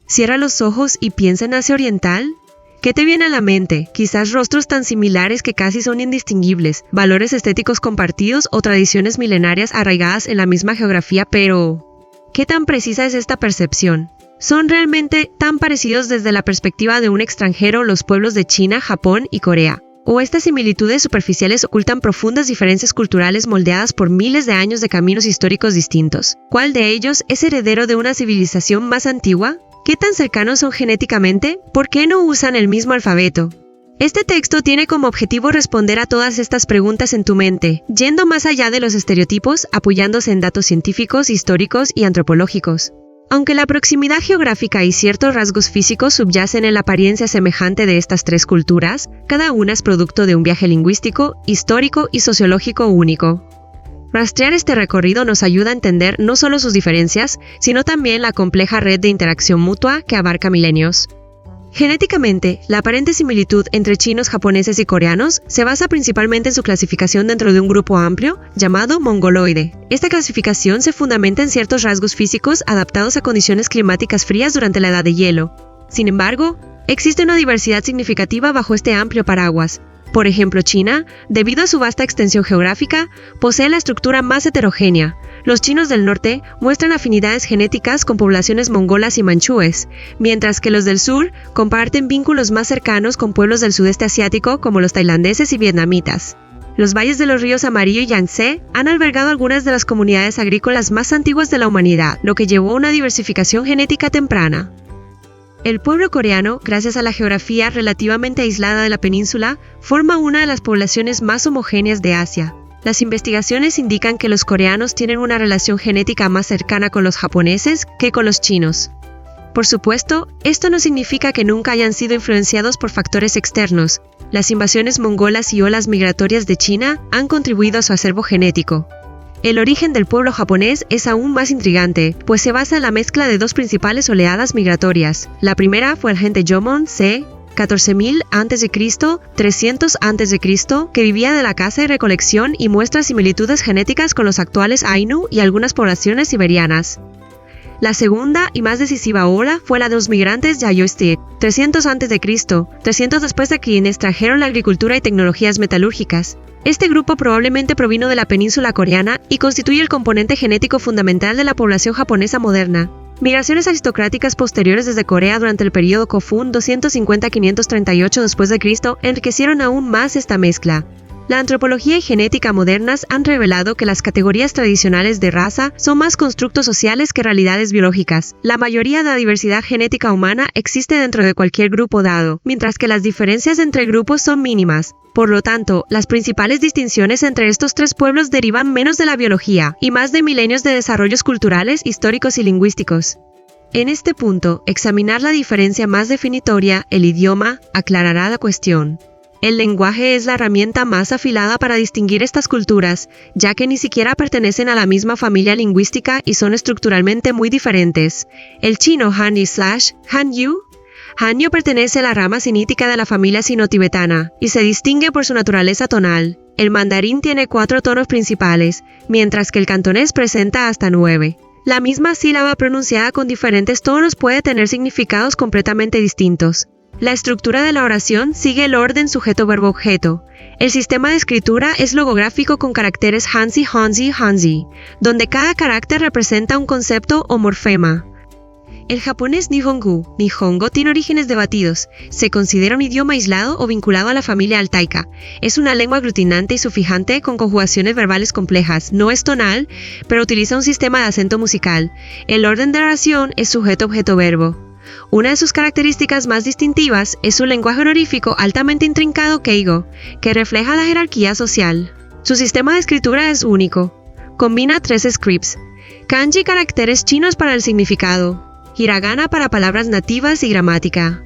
Cierra los ojos y piensa en Asia Oriental. ¿Qué te viene a la mente? Quizás rostros tan similares que casi son indistinguibles, valores estéticos compartidos o tradiciones milenarias arraigadas en la misma geografía, pero ¿qué tan precisa es esta percepción? ¿Son realmente tan parecidos desde la perspectiva de un extranjero los pueblos de China, Japón y Corea? ¿O estas similitudes superficiales ocultan profundas diferencias culturales moldeadas por miles de años de caminos históricos distintos? ¿Cuál de ellos es heredero de una civilización más antigua? ¿Qué tan cercanos son genéticamente? ¿Por qué no usan el mismo alfabeto? Este texto tiene como objetivo responder a todas estas preguntas en tu mente, yendo más allá de los estereotipos, apoyándose en datos científicos, históricos y antropológicos. Aunque la proximidad geográfica y ciertos rasgos físicos subyacen en la apariencia semejante de estas tres culturas, cada una es producto de un viaje lingüístico, histórico y sociológico único. Rastrear este recorrido nos ayuda a entender no solo sus diferencias, sino también la compleja red de interacción mutua que abarca milenios. Genéticamente, la aparente similitud entre chinos, japoneses y coreanos se basa principalmente en su clasificación dentro de un grupo amplio llamado mongoloide. Esta clasificación se fundamenta en ciertos rasgos físicos adaptados a condiciones climáticas frías durante la edad de hielo. Sin embargo, existe una diversidad significativa bajo este amplio paraguas. Por ejemplo, China, debido a su vasta extensión geográfica, posee la estructura más heterogénea. Los chinos del norte muestran afinidades genéticas con poblaciones mongolas y manchúes, mientras que los del sur comparten vínculos más cercanos con pueblos del sudeste asiático como los tailandeses y vietnamitas. Los valles de los ríos Amarillo y Yangtze han albergado algunas de las comunidades agrícolas más antiguas de la humanidad, lo que llevó a una diversificación genética temprana. El pueblo coreano, gracias a la geografía relativamente aislada de la península, forma una de las poblaciones más homogéneas de Asia. Las investigaciones indican que los coreanos tienen una relación genética más cercana con los japoneses que con los chinos. Por supuesto, esto no significa que nunca hayan sido influenciados por factores externos. Las invasiones mongolas y olas migratorias de China han contribuido a su acervo genético. El origen del pueblo japonés es aún más intrigante, pues se basa en la mezcla de dos principales oleadas migratorias. La primera fue el gen de Jomon c. 14.000 a.C., 300 a.C., que vivía de la caza y recolección y muestra similitudes genéticas con los actuales Ainu y algunas poblaciones siberianas. La segunda y más decisiva ola fue la de los migrantes Yayoi, 300 a.C., 300 después de quienes trajeron la agricultura y tecnologías metalúrgicas. Este grupo probablemente provino de la península coreana y constituye el componente genético fundamental de la población japonesa moderna. Migraciones aristocráticas posteriores desde Corea durante el período Kofun 250-538 después de Cristo enriquecieron aún más esta mezcla. La antropología y genética modernas han revelado que las categorías tradicionales de raza son más constructos sociales que realidades biológicas. La mayoría de la diversidad genética humana existe dentro de cualquier grupo dado, mientras que las diferencias entre grupos son mínimas. Por lo tanto, las principales distinciones entre estos tres pueblos derivan menos de la biología y más de milenios de desarrollos culturales, históricos y lingüísticos. En este punto, examinar la diferencia más definitoria, el idioma, aclarará la cuestión. El lenguaje es la herramienta más afilada para distinguir estas culturas, ya que ni siquiera pertenecen a la misma familia lingüística y son estructuralmente muy diferentes. El chino Hanyu Hanyu pertenece a la rama sinítica de la familia sino-tibetana y se distingue por su naturaleza tonal. El mandarín tiene 4 tonos principales, mientras que el cantonés presenta hasta 9. La misma sílaba pronunciada con diferentes tonos puede tener significados completamente distintos. La estructura de la oración sigue el orden sujeto-verbo-objeto. El sistema de escritura es logográfico con caracteres Hanzi, Hanzi, Hanzi, donde cada carácter representa un concepto o morfema. El japonés Nihongo tiene orígenes debatidos. Se considera un idioma aislado o vinculado a la familia altaica. Es una lengua aglutinante y sufijante con conjugaciones verbales complejas. No es tonal, pero utiliza un sistema de acento musical. El orden de la oración es sujeto-objeto-verbo. Una de sus características más distintivas es su lenguaje honorífico altamente intrincado Keigo, que refleja la jerarquía social. Su sistema de escritura es único. Combina 3 scripts: kanji, caracteres chinos para el significado, hiragana para palabras nativas y gramática,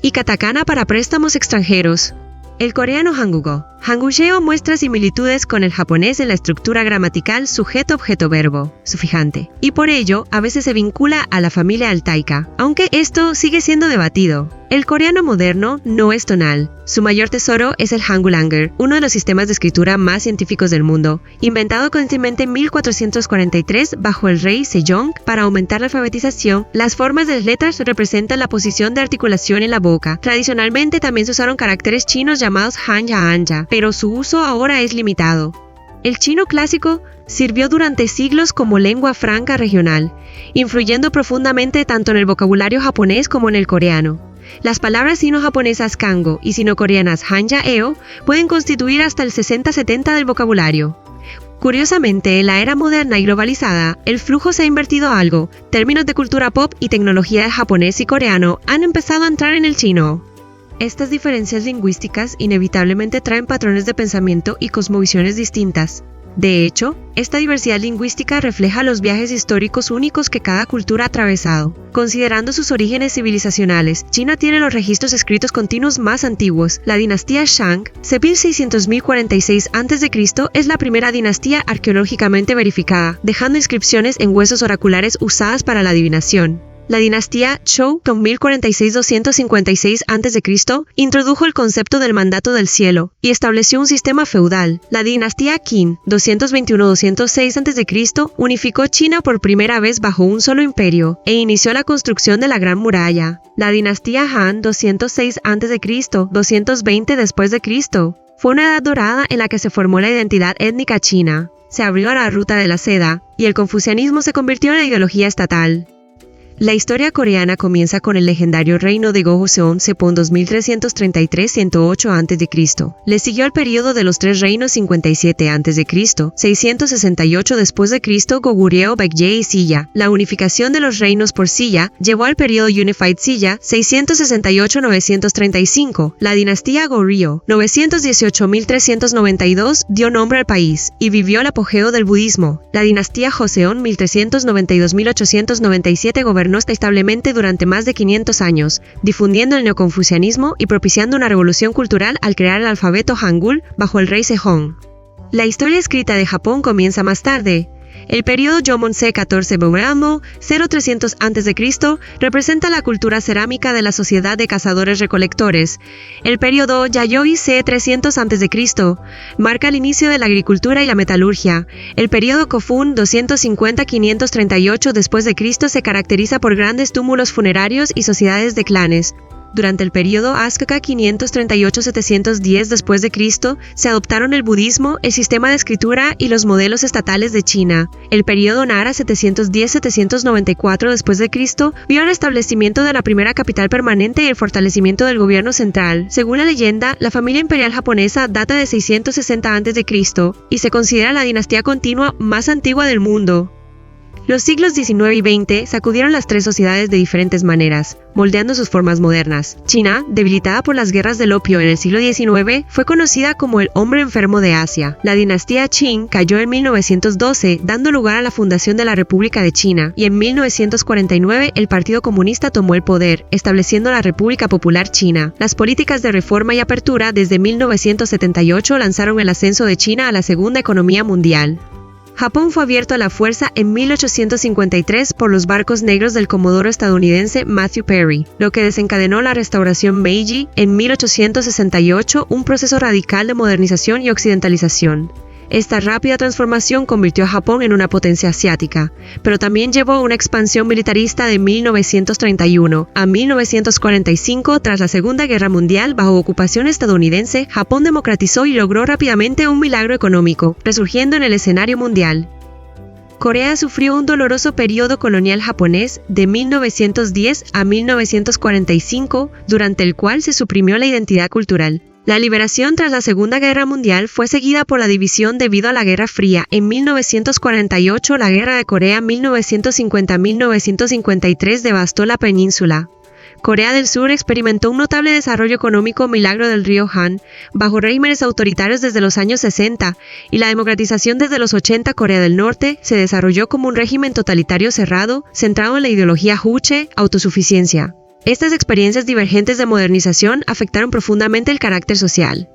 y katakana para préstamos extranjeros. El coreano Hangugo Hangul muestra similitudes con el japonés en la estructura gramatical sujeto-objeto-verbo, sufijante, y por ello a veces se vincula a la familia altaica, aunque esto sigue siendo debatido. El coreano moderno no es tonal. Su mayor tesoro es el Hangul, uno de los sistemas de escritura más científicos del mundo, inventado conscientemente en 1443 bajo el rey Sejong para aumentar la alfabetización. Las formas de las letras representan la posición de articulación en la boca. Tradicionalmente también se usaron caracteres chinos llamados hanja, pero su uso ahora es limitado. El chino clásico sirvió durante siglos como lengua franca regional, influyendo profundamente tanto en el vocabulario japonés como en el coreano. Las palabras sino-japonesas kango y sino-coreanas hanja-eo pueden constituir hasta el 60-70% del vocabulario. Curiosamente, en la era moderna y globalizada, el flujo se ha invertido algo. Términos de cultura pop y tecnología de japonés y coreano han empezado a entrar en el chino. Estas diferencias lingüísticas inevitablemente traen patrones de pensamiento y cosmovisiones distintas. De hecho, esta diversidad lingüística refleja los viajes históricos únicos que cada cultura ha atravesado. Considerando sus orígenes civilizacionales, China tiene los registros escritos continuos más antiguos. La dinastía Shang, c. 1600-1046 a.C., es la primera dinastía arqueológicamente verificada, dejando inscripciones en huesos oraculares usadas para la adivinación. La dinastía Zhou, con 1046-256 a.C., introdujo el concepto del mandato del cielo y estableció un sistema feudal. La dinastía Qin, 221-206 a.C., unificó China por primera vez bajo un solo imperio e inició la construcción de la Gran Muralla. La dinastía Han, 206 a.C., 220 después de Cristo, fue una edad dorada en la que se formó la identidad étnica china. Se abrió a la ruta de la seda y el confucianismo se convirtió en la ideología estatal. La historia coreana comienza con el legendario reino de Go-Joseon Sepon 2333-108 a.C. Le siguió el periodo de los tres reinos 57 a.C., 668 después de Cristo Goguryeo Baekje y Silla. La unificación de los reinos por Silla llevó al periodo Unified Silla 668-935. La dinastía Goryeo 918-1392 dio nombre al país y vivió el apogeo del budismo. La dinastía Joseon 1392-1897 gobernó establemente durante más de 500 años, difundiendo el neoconfucianismo y propiciando una revolución cultural al crear el alfabeto Hangul bajo el rey Sejong. La historia escrita de Japón comienza más tarde. El periodo Jomon-se 14 Beuramo 0300 a.C. representa la cultura cerámica de la sociedad de cazadores-recolectores. El periodo Yayoi-se 300 a.C. marca el inicio de la agricultura y la metalurgia. El periodo Kofun 250-538 después de Cristo se caracteriza por grandes túmulos funerarios y sociedades de clanes. Durante el periodo Asuka 538-710 después de Cristo, se adoptaron el budismo, el sistema de escritura y los modelos estatales de China. El periodo Nara 710-794 después de Cristo vio el establecimiento de la primera capital permanente y el fortalecimiento del gobierno central. Según la leyenda, la familia imperial japonesa data de 660 a.C. y se considera la dinastía continua más antigua del mundo. Los siglos XIX y XX sacudieron las tres sociedades de diferentes maneras, moldeando sus formas modernas. China, debilitada por las guerras del opio en el siglo XIX, fue conocida como el hombre enfermo de Asia. La dinastía Qing cayó en 1912, dando lugar a la fundación de la República de China, y en 1949 el Partido Comunista tomó el poder, estableciendo la República Popular China. Las políticas de reforma y apertura desde 1978 lanzaron el ascenso de China a la segunda economía mundial. Japón fue abierto a la fuerza en 1853 por los barcos negros del comodoro estadounidense Matthew Perry, lo que desencadenó la restauración Meiji en 1868, un proceso radical de modernización y occidentalización. Esta rápida transformación convirtió a Japón en una potencia asiática, pero también llevó a una expansión militarista de 1931 a 1945. Tras la Segunda Guerra Mundial, bajo ocupación estadounidense, Japón democratizó y logró rápidamente un milagro económico, resurgiendo en el escenario mundial. Corea sufrió un doloroso periodo colonial japonés de 1910 a 1945, durante el cual se suprimió la identidad cultural. La liberación tras la Segunda Guerra Mundial fue seguida por la división debido a la Guerra Fría. En 1948, la Guerra de Corea 1950-1953 devastó la península. Corea del Sur experimentó un notable desarrollo económico milagro del río Han, bajo regímenes autoritarios desde los años 60, y la democratización desde los 80. Corea del Norte se desarrolló como un régimen totalitario cerrado, centrado en la ideología Juche, autosuficiencia. Estas experiencias divergentes de modernización afectaron profundamente el carácter social.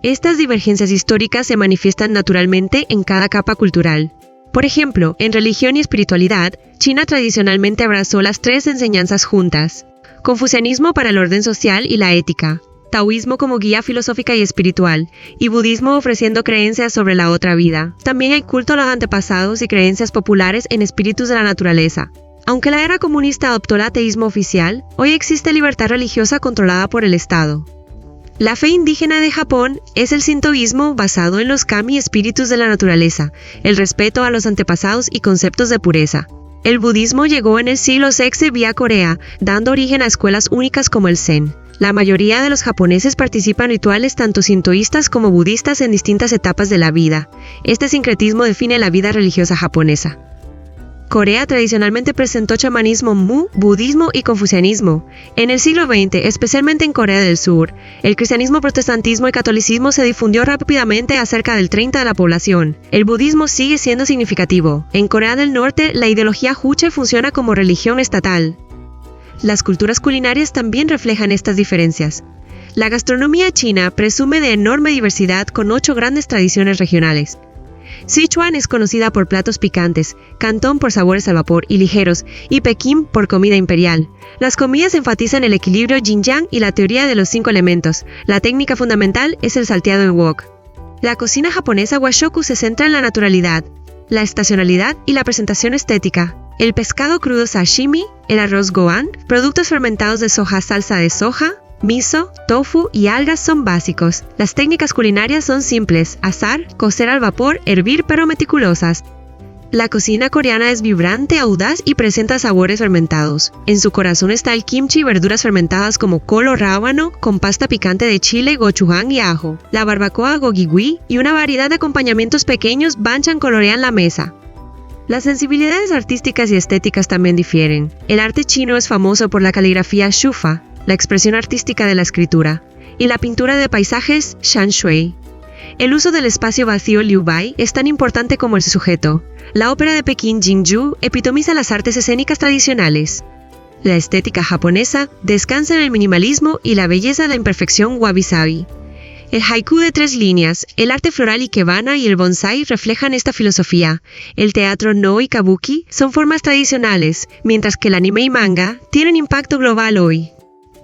Estas divergencias históricas se manifiestan naturalmente en cada capa cultural. Por ejemplo, en religión y espiritualidad, China tradicionalmente abrazó las tres enseñanzas juntas: confucianismo para el orden social y la ética, taoísmo como guía filosófica y espiritual, y budismo ofreciendo creencias sobre la otra vida. También hay culto a los antepasados y creencias populares en espíritus de la naturaleza. Aunque la era comunista adoptó el ateísmo oficial, hoy existe libertad religiosa controlada por el Estado. La fe indígena de Japón es el sintoísmo basado en los kami, espíritus de la naturaleza, el respeto a los antepasados y conceptos de pureza. El budismo llegó en el siglo VI vía Corea, dando origen a escuelas únicas como el Zen. La mayoría de los japoneses participan en rituales tanto sintoístas como budistas en distintas etapas de la vida. Este sincretismo define la vida religiosa japonesa. Corea tradicionalmente presentó chamanismo Mu, budismo y confucianismo. En el siglo XX, especialmente en Corea del Sur, el cristianismo, protestantismo y catolicismo se difundió rápidamente a cerca del 30% de la población. El budismo sigue siendo significativo. En Corea del Norte, la ideología Juche funciona como religión estatal. Las culturas culinarias también reflejan estas diferencias. La gastronomía china presume de enorme diversidad con 8 grandes tradiciones regionales. Sichuan es conocida por platos picantes, Cantón por sabores al vapor y ligeros, y Pekín por comida imperial. Las comidas enfatizan el equilibrio yin-yang y la teoría de los 5 elementos. La técnica fundamental es el salteado en wok. La cocina japonesa Washoku se centra en la naturalidad, la estacionalidad y la presentación estética. El pescado crudo sashimi, el arroz gohan, productos fermentados de soja, salsa de soja, miso, tofu y algas son básicos. Las técnicas culinarias son simples: asar, cocer al vapor, hervir pero meticulosas. La cocina coreana es vibrante, audaz y presenta sabores fermentados. En su corazón está el kimchi y verduras fermentadas como col o rábano, con pasta picante de chile, gochujang y ajo. La barbacoa gogiwi y una variedad de acompañamientos pequeños banchan colorean la mesa. Las sensibilidades artísticas y estéticas también difieren. El arte chino es famoso por la caligrafía shufa, la expresión artística de la escritura, y la pintura de paisajes shanshui. El uso del espacio vacío liu bai es tan importante como el sujeto. La ópera de Pekín Jinju epitomiza las artes escénicas tradicionales. La estética japonesa descansa en el minimalismo y la belleza de la imperfección wabi-sabi. El haiku de 3 líneas, el arte floral ikebana y el bonsai reflejan esta filosofía. El teatro no y kabuki son formas tradicionales, mientras que el anime y manga tienen impacto global hoy.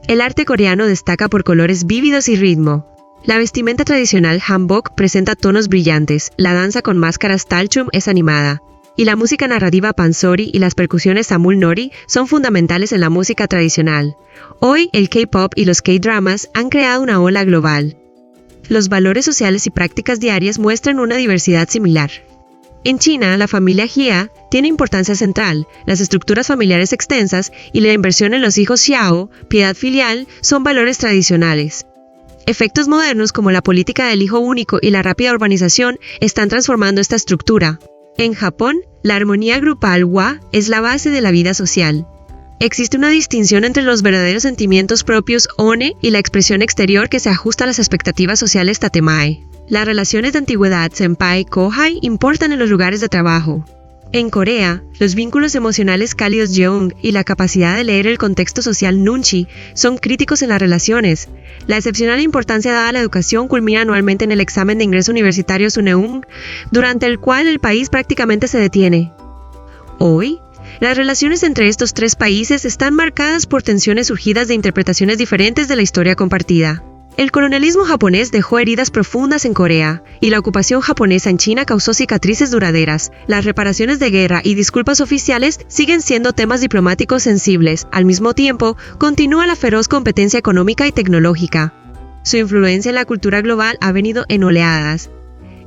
El arte coreano destaca por colores vívidos y ritmo. La vestimenta tradicional hanbok presenta tonos brillantes, la danza con máscaras talchum es animada, y la música narrativa pansori y las percusiones samul nori son fundamentales en la música tradicional. Hoy, el K-pop y los K-dramas han creado una ola global. Los valores sociales y prácticas diarias muestran una diversidad similar. En China, la familia Jia tiene importancia central. Las estructuras familiares extensas y la inversión en los hijos xiao, piedad filial, son valores tradicionales. Efectos modernos como la política del hijo único y la rápida urbanización están transformando esta estructura. En Japón, la armonía grupal wa es la base de la vida social. Existe una distinción entre los verdaderos sentimientos propios one y la expresión exterior que se ajusta a las expectativas sociales tatemae. Las relaciones de antigüedad senpai-kohai importan en los lugares de trabajo. En Corea, los vínculos emocionales cálidos jeong y la capacidad de leer el contexto social nunchi son críticos en las relaciones. La excepcional importancia dada a la educación culmina anualmente en el examen de ingreso universitario Suneung, durante el cual el país prácticamente se detiene. Hoy, las relaciones entre estos 3 países están marcadas por tensiones surgidas de interpretaciones diferentes de la historia compartida. El colonialismo japonés dejó heridas profundas en Corea, y la ocupación japonesa en China causó cicatrices duraderas. Las reparaciones de guerra y disculpas oficiales siguen siendo temas diplomáticos sensibles. Al mismo tiempo, continúa la feroz competencia económica y tecnológica. Su influencia en la cultura global ha venido en oleadas.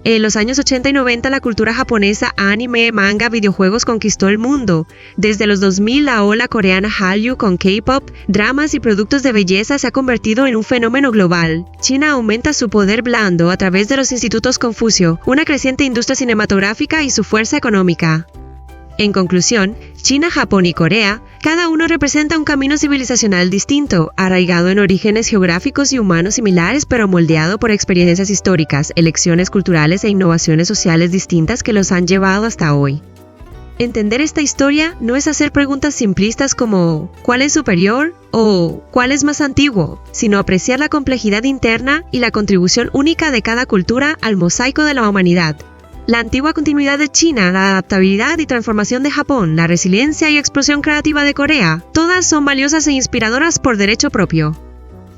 En los años 80 y 90 la cultura japonesa, anime, manga, videojuegos conquistó el mundo. Desde los 2000 la ola coreana Hallyu con K-pop, dramas y productos de belleza se ha convertido en un fenómeno global. China aumenta su poder blando a través de los institutos Confucio, una creciente industria cinematográfica y su fuerza económica. En conclusión, China, Japón y Corea, cada uno representa un camino civilizacional distinto, arraigado en orígenes geográficos y humanos similares, pero moldeado por experiencias históricas, elecciones culturales e innovaciones sociales distintas que los han llevado hasta hoy. Entender esta historia no es hacer preguntas simplistas como ¿cuál es superior? O ¿cuál es más antiguo? Sino apreciar la complejidad interna y la contribución única de cada cultura al mosaico de la humanidad. La antigua continuidad de China, la adaptabilidad y transformación de Japón, la resiliencia y explosión creativa de Corea, todas son valiosas e inspiradoras por derecho propio.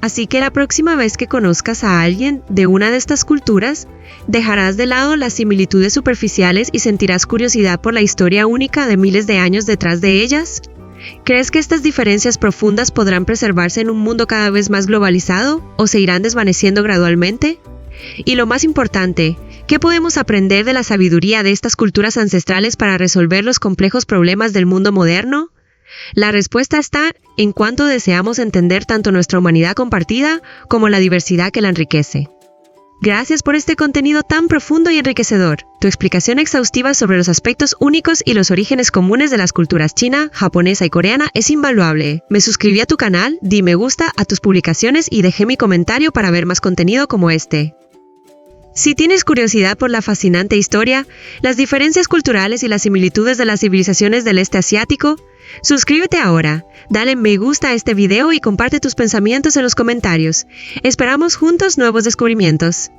Así que la próxima vez que conozcas a alguien de una de estas culturas, dejarás de lado las similitudes superficiales y sentirás curiosidad por la historia única de miles de años detrás de ellas. ¿Crees que estas diferencias profundas podrán preservarse en un mundo cada vez más globalizado o se irán desvaneciendo gradualmente? Y lo más importante, ¿qué podemos aprender de la sabiduría de estas culturas ancestrales para resolver los complejos problemas del mundo moderno? La respuesta está en cuánto deseamos entender tanto nuestra humanidad compartida como la diversidad que la enriquece. Gracias por este contenido tan profundo y enriquecedor. Tu explicación exhaustiva sobre los aspectos únicos y los orígenes comunes de las culturas china, japonesa y coreana es invaluable. Me suscribí a tu canal, di me gusta a tus publicaciones y dejé mi comentario para ver más contenido como este. Si tienes curiosidad por la fascinante historia, las diferencias culturales y las similitudes de las civilizaciones del este asiático, suscríbete ahora, dale me gusta a este video y comparte tus pensamientos en los comentarios. Esperamos juntos nuevos descubrimientos.